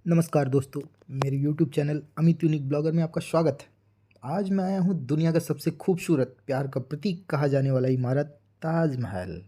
नमस्कार दोस्तों, मेरे YouTube channel Amit unique blogger में आपका स्वागत है। आज मैं आया हूँ दुनिया का सबसे खूबसूरत प्यार का प्रतीक कहा जाने वाला इमारत ताजमहल।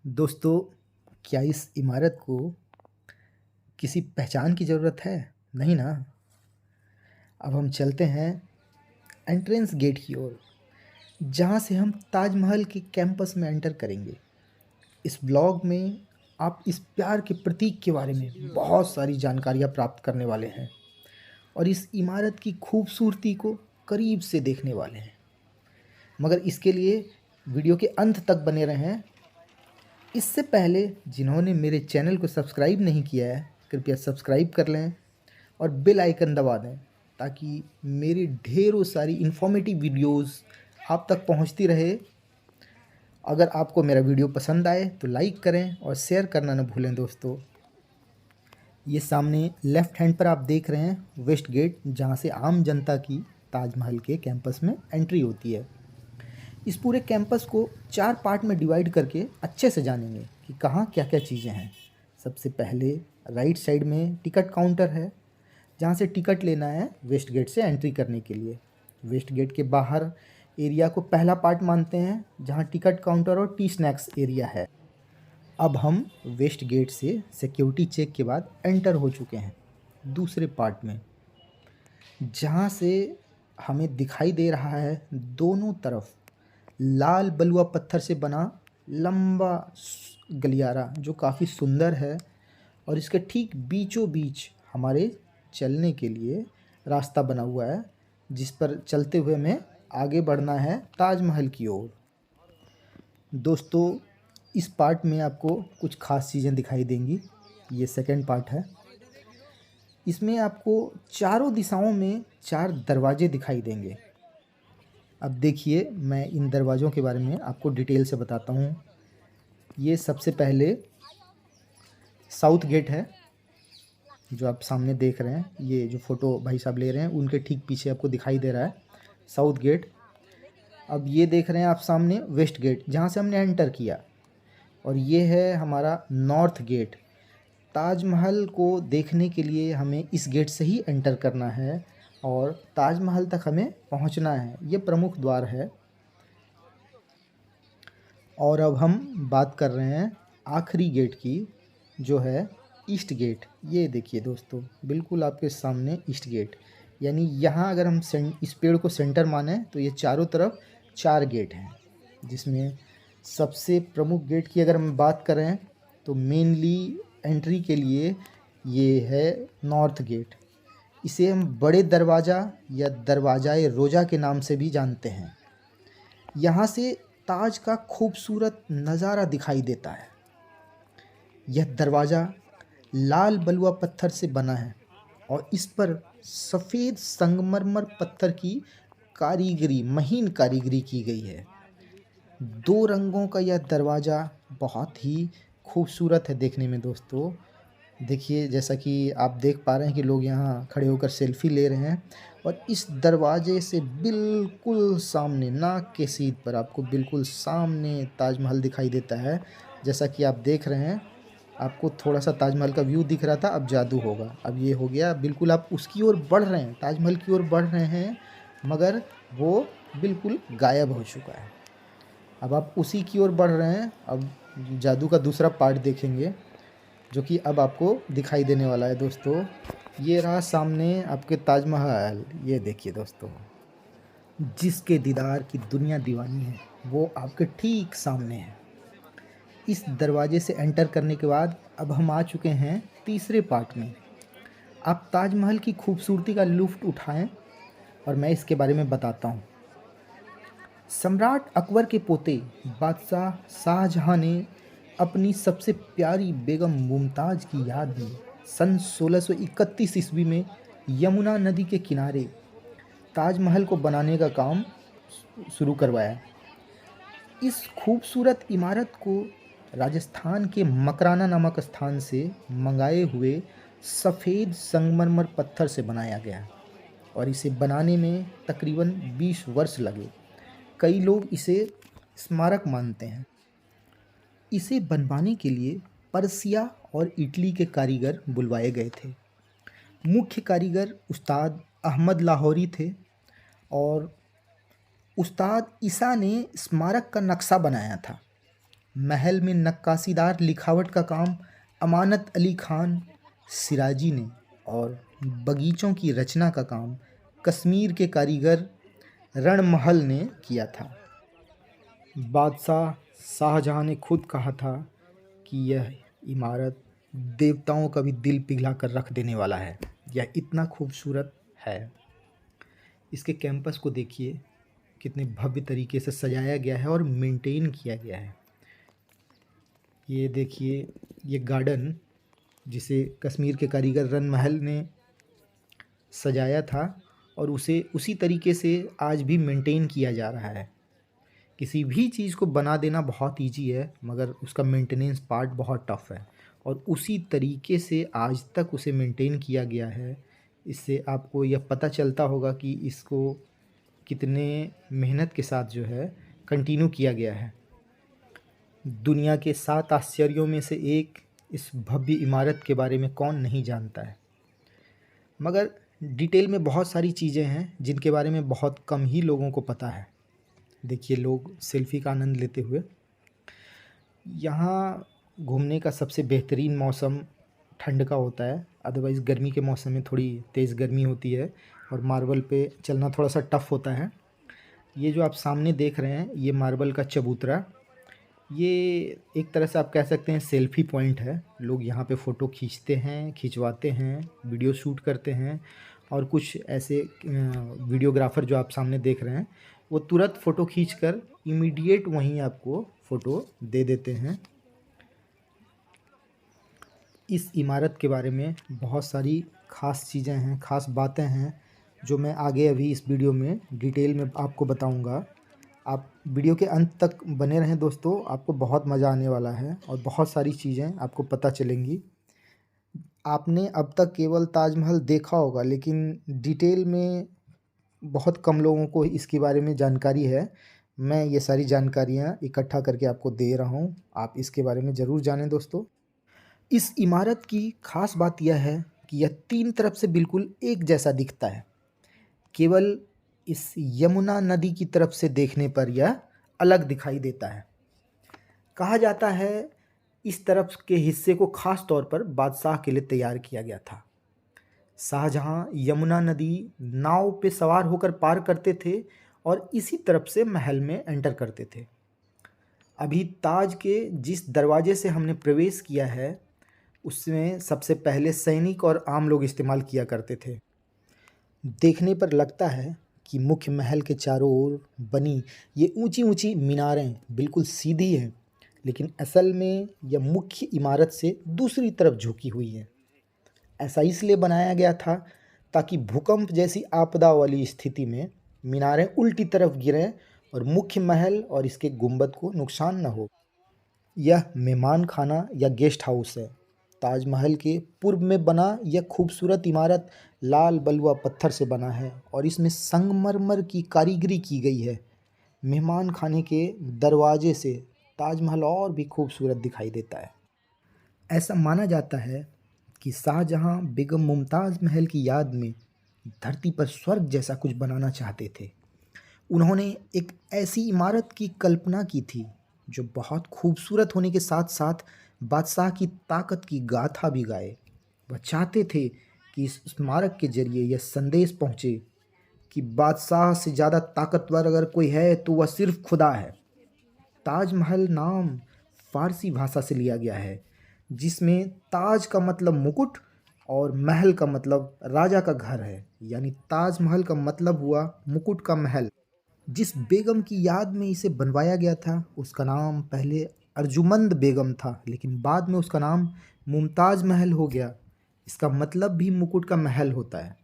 दोस्तों, क्या इस इमारत को किसी पहचान की ज़रूरत है? नहीं ना। अब हम चलते हैं एंट्रेंस गेट की ओर, जहाँ से हम ताजमहल के कैंपस में एंटर करेंगे। इस ब्लॉग में आप इस प्यार के प्रतीक के बारे में बहुत सारी जानकारियाँ प्राप्त करने वाले हैं और इस इमारत की खूबसूरती को करीब से देखने वाले हैं। मगर इसके लिए वीडियो के अंत तक बने रहें। इससे पहले जिन्होंने मेरे चैनल को सब्सक्राइब नहीं किया है, कृपया सब्सक्राइब कर लें और बेल आइकन दबा दें, ताकि मेरी ढेरों सारी इन्फॉर्मेटिव वीडियोस आप तक पहुंचती रहे। अगर आपको मेरा वीडियो पसंद आए तो लाइक करें और शेयर करना न भूलें दोस्तों। ये सामने लेफ़्ट हैंड पर आप देख रहे हैं वेस्ट गेट, जहाँ से आम जनता की ताजमहल के कैंपस में एंट्री होती है। इस पूरे कैंपस को 4 पार्ट में डिवाइड करके अच्छे से जानेंगे कि कहाँ क्या क्या चीज़ें हैं। सबसे पहले राइट साइड में टिकट काउंटर है, जहाँ से टिकट लेना है वेस्ट गेट से एंट्री करने के लिए। वेस्ट गेट के बाहर एरिया को पहला पार्ट मानते हैं, जहाँ टिकट काउंटर और टी स्नैक्स एरिया है। अब हम वेस्ट गेट से सिक्योरिटी चेक के बाद एंटर हो चुके हैं दूसरे पार्ट में, जहाँ से हमें दिखाई दे रहा है दोनों तरफ लाल बलुआ पत्थर से बना लंबा गलियारा, जो काफ़ी सुंदर है। और इसके ठीक बीचों बीच हमारे चलने के लिए रास्ता बना हुआ है, जिस पर चलते हुए हमें आगे बढ़ना है ताजमहल की ओर। दोस्तों, इस पार्ट में आपको कुछ खास चीज़ें दिखाई देंगी। ये सेकंड पार्ट है। इसमें आपको चारों दिशाओं में 4 दरवाजे दिखाई देंगे। अब देखिए, मैं इन दरवाज़ों के बारे में आपको डिटेल से बताता हूँ। ये सबसे पहले साउथ गेट है, जो आप सामने देख रहे हैं। ये जो फ़ोटो भाई साहब ले रहे हैं, उनके ठीक पीछे आपको दिखाई दे रहा है साउथ गेट। अब ये देख रहे हैं आप सामने वेस्ट गेट, जहाँ से हमने एंटर किया। और ये है हमारा नॉर्थ गेट। ताजमहल को देखने के लिए हमें इस गेट से ही एंटर करना है और ताजमहल तक हमें पहुंचना है। ये प्रमुख द्वार है। और अब हम बात कर रहे हैं आखिरी गेट की, जो है ईस्ट गेट। ये देखिए दोस्तों, बिल्कुल आपके सामने ईस्ट गेट। यानी यहाँ अगर हम इस पेड़ को सेंटर माने तो ये चारों तरफ 4 गेट हैं, जिसमें सबसे प्रमुख गेट की अगर हम बात करें तो मेनली एंट्री के लिए ये है नॉर्थ गेट। इसे हम बड़े दरवाज़ा या दरवाज़ाए रोज़ा के नाम से भी जानते हैं। यहाँ से ताज का खूबसूरत नज़ारा दिखाई देता है। यह दरवाज़ा लाल बलुआ पत्थर से बना है और इस पर सफ़ेद संगमरमर पत्थर की कारीगरी, महीन कारीगरी की गई है। 2 रंगों का यह दरवाज़ा बहुत ही खूबसूरत है देखने में दोस्तों। देखिए, जैसा कि आप देख पा रहे हैं कि लोग यहाँ खड़े होकर सेल्फ़ी ले रहे हैं। और इस दरवाजे से बिल्कुल सामने, नाक के सीध पर आपको बिल्कुल सामने ताजमहल दिखाई देता है। जैसा कि आप देख रहे हैं, आपको थोड़ा-सा ताजमहल का व्यू दिख रहा था, अब जादू होगा। अब ये हो गया, बिल्कुल आप उसकी ओर बढ़ रहे हैं, ताजमहल की ओर बढ़ रहे हैं, मगर वो बिल्कुल गायब हो चुका है। अब आप उसी की ओर बढ़ रहे हैं। अब जादू का दूसरा पार्ट देखेंगे, जो कि अब आपको दिखाई देने वाला है दोस्तों। ये रहा सामने आपके ताजमहल। ये देखिए दोस्तों, जिसके दीदार की दुनिया दीवानी है, वो आपके ठीक सामने है। इस दरवाजे से एंटर करने के बाद अब हम आ चुके हैं तीसरे पार्ट में। आप ताजमहल की खूबसूरती का लुत्फ़ उठाएं और मैं इसके बारे में बताता हूँ। सम्राट अकबर के पोते बादशाह शाहजहां ने अपनी सबसे प्यारी बेगम मुमताज़ की याद में सन 1631 ईस्वी में यमुना नदी के किनारे ताजमहल को बनाने का काम शुरू करवाया। इस खूबसूरत इमारत को राजस्थान के मकराना नामक स्थान से मंगाए हुए सफ़ेद संगमरमर पत्थर से बनाया गया और इसे बनाने में तकरीबन 20 वर्ष लगे। कई लोग इसे स्मारक मानते हैं। इसे बनवाने के लिए पर्सिया और इटली के कारीगर बुलवाए गए थे। मुख्य कारीगर उस्ताद अहमद लाहौरी थे और उस्ताद ईसा ने स्मारक का नक्शा बनाया था। महल में नक्काशीदार लिखावट का काम अमानत अली खान सिराजी ने और बगीचों की रचना का काम कश्मीर के कारीगर रणमहल ने किया था। बादशाह शाहजहां ने खुद कहा था कि यह इमारत देवताओं का भी दिल पिघला कर रख देने वाला है। यह इतना खूबसूरत है। इसके कैंपस को देखिए, कितने भव्य तरीके से सजाया गया है और मेंटेन किया गया है। ये देखिए, ये गार्डन जिसे कश्मीर के कारीगर रणमहल ने सजाया था और उसे उसी तरीके से आज भी मेंटेन किया जा रहा है। किसी भी चीज़ को बना देना बहुत इजी है, मगर उसका मेंटेनेंस पार्ट बहुत टफ है और उसी तरीके से आज तक उसे मेंटेन किया गया है। इससे आपको यह पता चलता होगा कि इसको कितने मेहनत के साथ जो है कंटिन्यू किया गया है। दुनिया के 7 आश्चर्यों में से एक इस भव्य इमारत के बारे में कौन नहीं जानता है, मगर डिटेल में बहुत सारी चीज़ें हैं जिनके बारे में बहुत कम ही लोगों को पता है। देखिए, लोग सेल्फ़ी का आनंद लेते हुए। यहाँ घूमने का सबसे बेहतरीन मौसम ठंड का होता है, अदरवाइज़ गर्मी के मौसम में थोड़ी तेज़ गर्मी होती है और मार्बल पे चलना थोड़ा सा टफ़ होता है। ये जो आप सामने देख रहे हैं, ये मार्बल का चबूतरा, ये एक तरह से आप कह सकते हैं सेल्फ़ी पॉइंट है। लोग यहाँ पे फ़ोटो खींचते हैं, खिंचवाते हैं, वीडियो शूट करते हैं और कुछ ऐसे वीडियोग्राफ़र जो आप सामने देख रहे हैं, वो तुरंत फ़ोटो खींचकर इमीडिएट वहीं आपको फ़ोटो दे देते हैं। इस इमारत के बारे में बहुत सारी ख़ास चीज़ें हैं, ख़ास बातें हैं, जो मैं आगे अभी इस वीडियो में डिटेल में आपको बताऊंगा। आप वीडियो के अंत तक बने रहें दोस्तों, आपको बहुत मज़ा आने वाला है और बहुत सारी चीज़ें आपको पता चलेंगी। आपने अब तक केवल ताजमहल देखा होगा, लेकिन डिटेल में बहुत कम लोगों को इसके बारे में जानकारी है। मैं ये सारी जानकारियाँ इकट्ठा करके आपको दे रहा हूँ, आप इसके बारे में ज़रूर जानें दोस्तों। इस इमारत की ख़ास बात यह है कि यह 3 तरफ से बिल्कुल एक जैसा दिखता है। केवल इस यमुना नदी की तरफ से देखने पर यह अलग दिखाई देता है। कहा जाता है इस तरफ के हिस्से को ख़ास तौर पर बादशाह के लिए तैयार किया गया था। शाहजहां यमुना नदी नाव पे सवार होकर पार करते थे और इसी तरफ से महल में एंटर करते थे। अभी ताज के जिस दरवाजे से हमने प्रवेश किया है, उसमें सबसे पहले सैनिक और आम लोग इस्तेमाल किया करते थे। देखने पर लगता है कि मुख्य महल के चारों ओर बनी ये ऊंची ऊंची मीनारें बिल्कुल सीधी हैं, लेकिन असल में यह मुख्य इमारत से दूसरी तरफ झुकी हुई है। ऐसा इसलिए बनाया गया था ताकि भूकंप जैसी आपदा वाली स्थिति में मीनारें उल्टी तरफ गिरें और मुख्य महल और इसके गुंबद को नुकसान न हो। यह मेहमान खाना या गेस्ट हाउस है। ताजमहल के पूर्व में बना यह खूबसूरत इमारत लाल बलुआ पत्थर से बना है और इसमें संगमरमर की कारीगरी की गई है। मेहमान खाने के दरवाजे से ताजमहल और भी खूबसूरत दिखाई देता है। ऐसा माना जाता है कि शाहजहां बेगम मुमताज़ महल की याद में धरती पर स्वर्ग जैसा कुछ बनाना चाहते थे। उन्होंने एक ऐसी इमारत की कल्पना की थी जो बहुत खूबसूरत होने के साथ साथ बादशाह की ताकत की गाथा भी गाए। वह चाहते थे कि इस स्मारक के जरिए यह संदेश पहुँचे कि बादशाह से ज़्यादा ताकतवर अगर कोई है तो वह सिर्फ खुदा है। ताजमहल नाम फ़ारसी भाषा से लिया गया है, जिसमें ताज का मतलब मुकुट और महल का मतलब राजा का घर है। यानी ताजमहल का मतलब हुआ मुकुट का महल। जिस बेगम की याद में इसे बनवाया गया था, उसका नाम पहले अर्जुमंद बेगम था, लेकिन बाद में उसका नाम मुमताज़ महल हो गया। इसका मतलब भी मुकुट का महल होता है।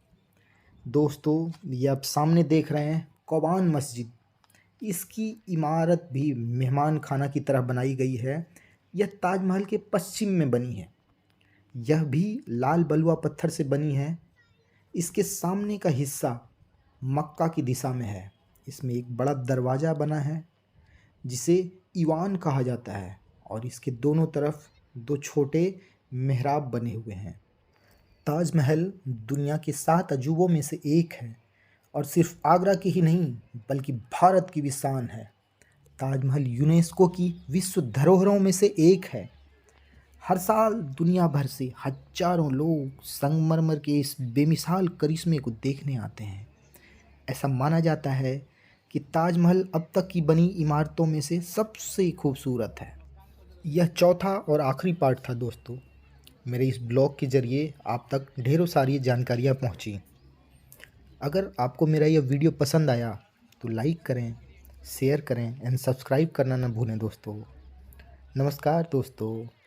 दोस्तों, ये आप सामने देख रहे हैं कौबान मस्जिद। इसकी इमारत भी मेहमान खाना की तरह बनाई गई है। यह ताजमहल के पश्चिम में बनी है। यह भी लाल बलुआ पत्थर से बनी है। इसके सामने का हिस्सा मक्का की दिशा में है। इसमें एक बड़ा दरवाज़ा बना है जिसे ईवान कहा जाता है और इसके दोनों तरफ दो छोटे मेहराब बने हुए हैं। ताजमहल दुनिया के 7 अजूबों में से एक है और सिर्फ आगरा की ही नहीं बल्कि भारत की भी शान है। ताजमहल यूनेस्को की विश्व धरोहरों में से एक है। हर साल दुनिया भर से हजारों लोग संगमरमर के इस बेमिसाल करिश्मे को देखने आते हैं। ऐसा माना जाता है कि ताजमहल अब तक की बनी इमारतों में से सबसे खूबसूरत है। यह चौथा और आखिरी पार्ट था दोस्तों। मेरे इस ब्लॉग के ज़रिए आप तक ढेरों सारी जानकारियाँ पहुँची। अगर आपको मेरा यह वीडियो पसंद आया तो लाइक करें, शेयर करें एंड सब्सक्राइब करना न भूलें दोस्तों। नमस्कार दोस्तों।